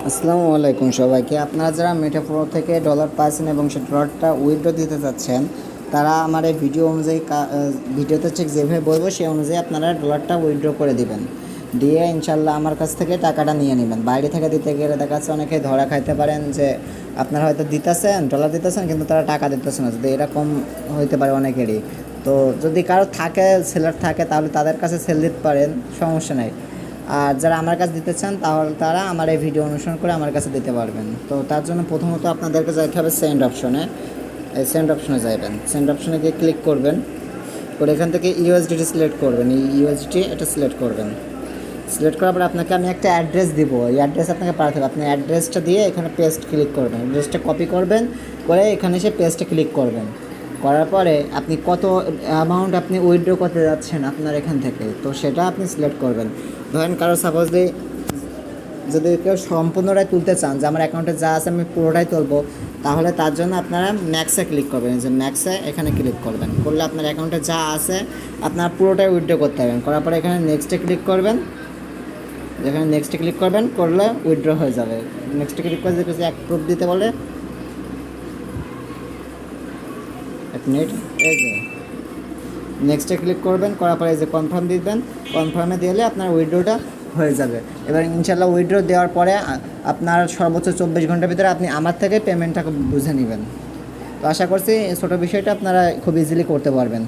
আসসালামু আলাইকুম সবাইকে। আপনারা যারা মেটাপ্রো থেকে ডলার পাচ্ছেন এবং সেই ডলারটা উইথড্র দিতে চাচ্ছেন, তারা আমার এই ভিডিও অনুযায়ী ভিডিওতে ঠিক যেভাবে বলবো সেই অনুযায়ী আপনারা ডলারটা উইথড্র করে দিবেন। দিয়ে ইনশাল্লাহ আমার কাছ থেকে টাকাটা নিয়ে নেবেন। বাইরে থেকে দিতে গেলে দেখা যাচ্ছে অনেকে ধরা খাইতে পারেন যে আপনারা হয়তো দিতেছেন, ডলার দিতেছেন, কিন্তু তারা টাকা দিতেছে না। যদি এরকম হইতে পারে অনেকেরই। তো যদি কারো থাকে, সেলার থাকে, তাহলে তাদের কাছে সেল দিতে পারেন, সমস্যা নাই। আর যারা আমার কাছে দিতে চান তাহলে তারা আমার এই ভিডিও অনুসরণ করে আমার কাছে দিতে পারবেন। তো তার জন্য প্রথমত আপনাদেরকে যাইতে হবে সেন্ড অপশনে। এই সেন্ড অপশনে যাবেন, সেন্ড অপশনে গিয়ে ক্লিক করবেন, করে এখান থেকে ইউএসডিটি সিলেক্ট করবেন। এই ইউএসডিটি এটা সিলেক্ট করবেন। সিলেক্ট করার পরে আপনাকে আমি একটা অ্যাড্রেস দিব, এই অ্যাড্রেস আপনাকে পাঠাতে হবে। আপনি অ্যাড্রেসটা দিয়ে এখানে পেস্ট ক্লিক করবেন, অ্যাড্রেসটা কপি করবেন, করে এখানে এসে পেস্টে ক্লিক করবেন। করার পরে আপনি কত অ্যামাউন্ট আপনি উইথড্র করতে যাচ্ছেন আপনার এখান থেকে, তো সেটা আপনি সিলেক্ট করবেন। ধরেন কারো সাপোজলি যদি কেউ সম্পূর্ণটাই তুলতে চান, যে আমার অ্যাকাউন্টে যা আছে আমি পুরোটাই তুলবো, তাহলে তার জন্য আপনারা ম্যাক্সে ক্লিক করবেন। যে ম্যাক্সে এখানে ক্লিক করবেন, করলে আপনার অ্যাকাউন্টে যা আছে আপনার পুরোটাই উইথড্র করতে পারবেন। করার পরে এখানে নেক্সটে ক্লিক করবেন, যেখানে নেক্সটে ক্লিক করবেন, করলে উইথড্র হয়ে যাবে। নেক্সটে ক্লিক করে যদি এক প্রুফ দিতে বলে, এক মিনিট, এই যে নেক্সটে ক্লিক করবেন, করার পরে এই যে কনফার্ম দিবেন, কনফার্মে দিলে আপনার উইথড্রটা হয়ে যাবে। এবার ইনশাল্লাহ উইথড্র দেওয়ার পরে আপনার সর্বোচ্চ 24 ঘন্টার ভিতরে আপনি আমার থেকে পেমেন্টটা বুঝে নেবেন। তো আশা করছি ছোটো বিষয়টা আপনারা খুব ইজিলি করতে পারবেন।